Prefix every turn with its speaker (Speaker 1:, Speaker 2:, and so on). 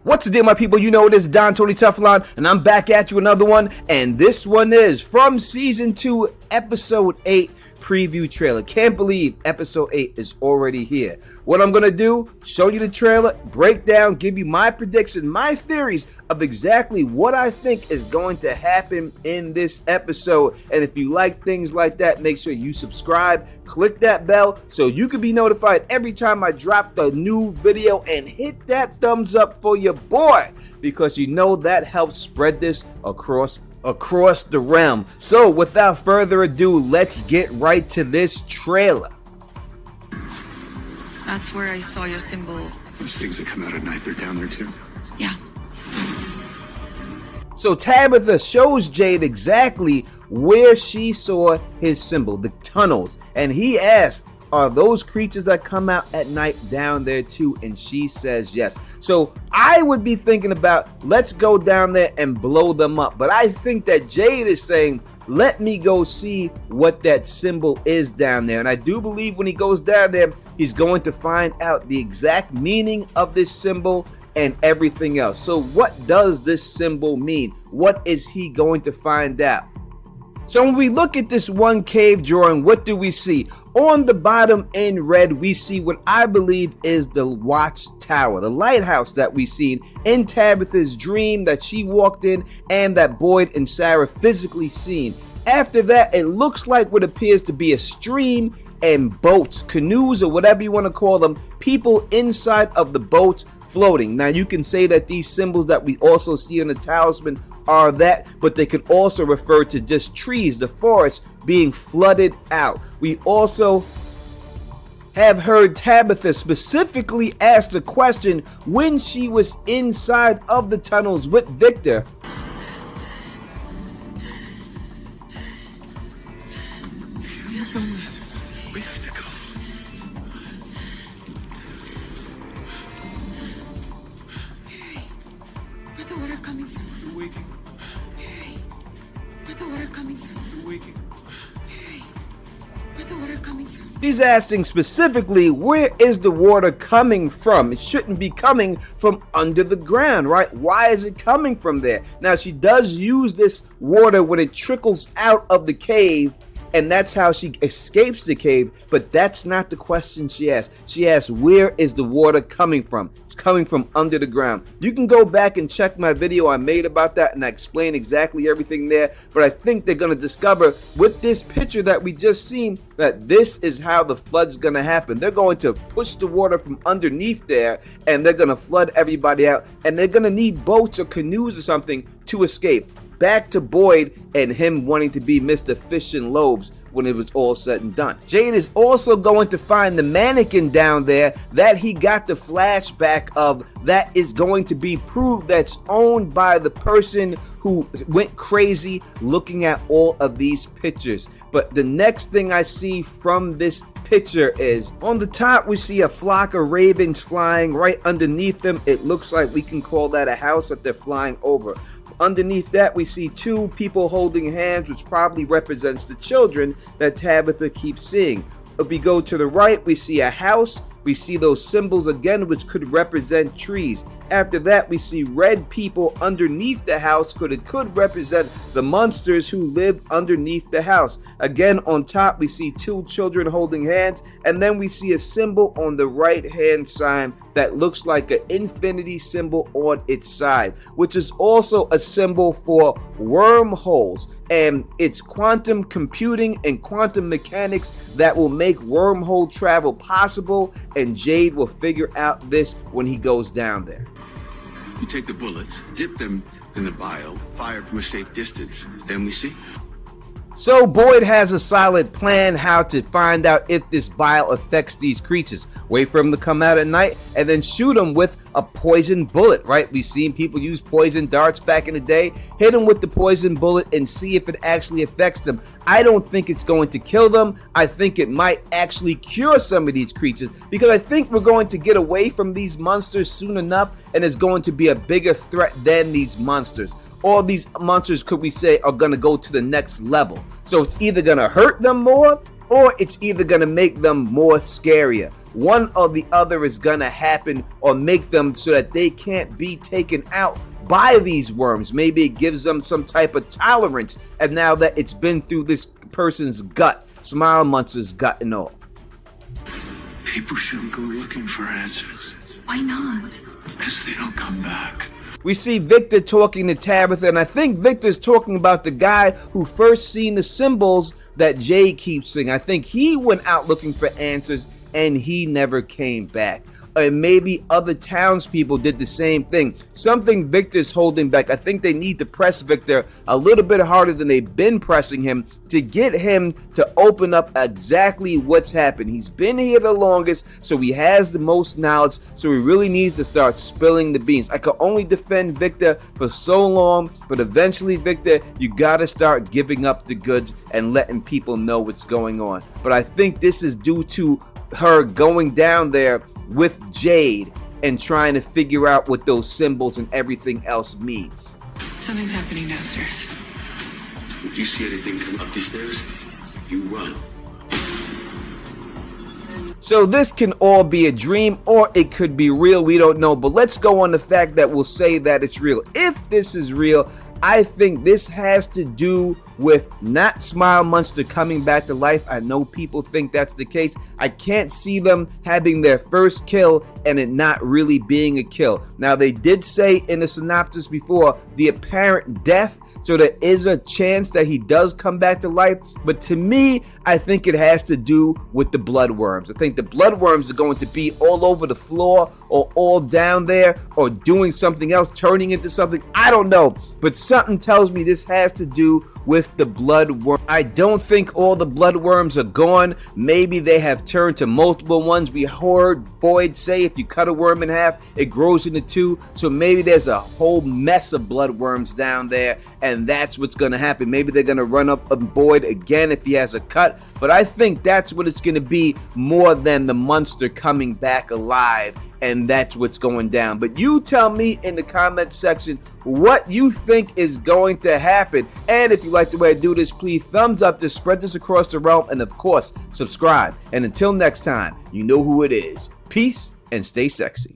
Speaker 1: What's the deal, my people? You know it is Don Tony Teflon, and I'm back at you another one. And this one is from Season 2, Episode 8 preview trailer. Can't believe Episode 8 is already here. What I'm going to do, show you the trailer, break down, give you my prediction, my theories of exactly what I think is going to happen in this episode. And if you like things like that, make sure you subscribe, click that bell so you can be notified every time I drop the new video, and hit that thumbs up for your boy, because you know that helps spread this across the realm. So without further ado, let's get right to this trailer.
Speaker 2: That's where I saw your symbol.
Speaker 3: Those things that come out at night, they're down there too?
Speaker 2: Yeah.
Speaker 1: So Tabitha shows Jade exactly where she saw his symbol, the tunnels, and he asks, are those creatures that come out at night down there too? And she says yes. So I would be thinking about, let's go down there and blow them up. But I think that Jade is saying, let me go see what that symbol is down there. And I do believe when he goes down there, he's going to find out the exact meaning of this symbol and everything else. So what does this symbol mean? What is he going to find out? So when we look at this one cave drawing, what do we see? On the bottom in red, we see what I believe is the watchtower, the lighthouse that we seen in Tabitha's dream that she walked in and that Boyd and Sarah physically seen. After that, it looks like what appears to be a stream and boats, canoes, or whatever you want to call them, people inside of the boats floating. Now you can say that these symbols that we also see on the talisman are that, but they could also refer to just trees, the forest being flooded out. We also have heard Tabitha specifically ask the question when she was inside of the tunnels with Victor.
Speaker 3: We have to go.
Speaker 2: Where's the water coming from?
Speaker 3: You're waking.
Speaker 2: Where's the water coming from?
Speaker 3: You're waking.
Speaker 2: Where's the water coming from?
Speaker 1: She's asking specifically, where is the water coming from? It shouldn't be coming from under the ground, right? Why is it coming from there? Now, she does use this water when it trickles out of the cave, and that's how she escapes the cave, but that's not the question she asked. She asked, where is the water coming from? It's coming from under the ground. You can go back and check my video I made about that, and I explain exactly everything there, but I think they're going to discover with this picture that we just seen that this is how the flood's going to happen. They're going to push the water from underneath there, and they're going to flood everybody out, and they're going to need boats or canoes or something to escape. Back to Boyd and him wanting to be Mr. Fish and Lobes when it was all said and done. Jade is also going to find the mannequin down there that he got the flashback of, that is going to be proved that's owned by the person who went crazy looking at all of these pictures. But the next thing I see from this picture is on the top we see a flock of ravens flying. Right underneath them, it looks like we can call that a house that they're flying over. Underneath that, we see two people holding hands, which probably represents the children that Tabitha keeps seeing. If we go to the right, we see a house. We see those symbols again, which could represent trees. After that, we see red people underneath the house, it could represent the monsters who live underneath the house. Again, on top, we see two children holding hands, and then we see a symbol on the right-hand side that looks like an infinity symbol on its side, which is also a symbol for wormholes. And it's quantum computing and quantum mechanics that will make wormhole travel possible, and Jade will figure out this when he goes down there.
Speaker 3: You take the bullets, dip them in the vial, fire from a safe distance. Then we see.
Speaker 1: So Boyd has a solid plan how to find out if this bile affects these creatures. Wait for them to come out at night and then shoot them with a poison bullet, right? We've seen people use poison darts back in the day. Hit them with the poison bullet and see if it actually affects them. I don't think it's going to kill them. I think it might actually cure some of these creatures, because I think we're going to get away from these monsters soon enough, and it's going to be a bigger threat than these monsters. All these monsters, could we say, are going to go to the next level. So it's either going to hurt them more, or it's either going to make them more scarier. one or the other is gonna happen, or make them so that they can't be taken out by these worms. Maybe it gives them some type of tolerance, and now that it's been through this person's gut, Smile Monster's gut and all.
Speaker 4: People shouldn't go looking for answers.
Speaker 2: Why not?
Speaker 4: Because they don't come back.
Speaker 1: We see Victor talking to Tabitha, and I think Victor's talking about the guy who first seen the symbols that Jade keeps seeing. I think he went out looking for answers and he never came back. And maybe other townspeople did the same thing. Something Victor's holding back. I think they need to press Victor a little bit harder than they've been pressing him to get him to open up exactly what's happened. He's been here the longest, so he has the most knowledge, so he really needs to start spilling the beans. I could only defend Victor for so long, but eventually, Victor, you gotta start giving up the goods and letting people know what's going on. But I think this is due to her going down there with Jade and trying to figure out what those symbols and everything else means.
Speaker 2: Something's happening downstairs.
Speaker 3: If you see anything come up these stairs, you run.
Speaker 1: So this can all be a dream, or it could be real. We don't know, but let's go on the fact that we'll say that it's real. If this is real, I think this has to do with not Smile Monster coming back to life. I know people think that's the case. I can't see them having their first kill and it not really being a kill. Now, they did say in the synopsis before the apparent death, so there is a chance that he does come back to life. But to me, I think it has to do with the bloodworms. I think the bloodworms are going to be all over the floor or all down there or doing something else, turning into something. I don't know, but something tells me this has to do with the bloodworm. I don't think all the bloodworms are gone. Maybe they have turned to multiple ones. We heard Boyd say if you cut a worm in half, it grows into two. So maybe there's a whole mess of bloodworms down there, and that's what's going to happen. Maybe they're going to run up on Boyd again if he has a cut. But I think that's what it's going to be, more than the monster coming back alive. And that's what's going down. But you tell me in the comment section what you think is going to happen. And if you like the way I do this, please thumbs up this, spread this across the realm, and of course, subscribe. And until next time, you know who it is. Peace and stay sexy.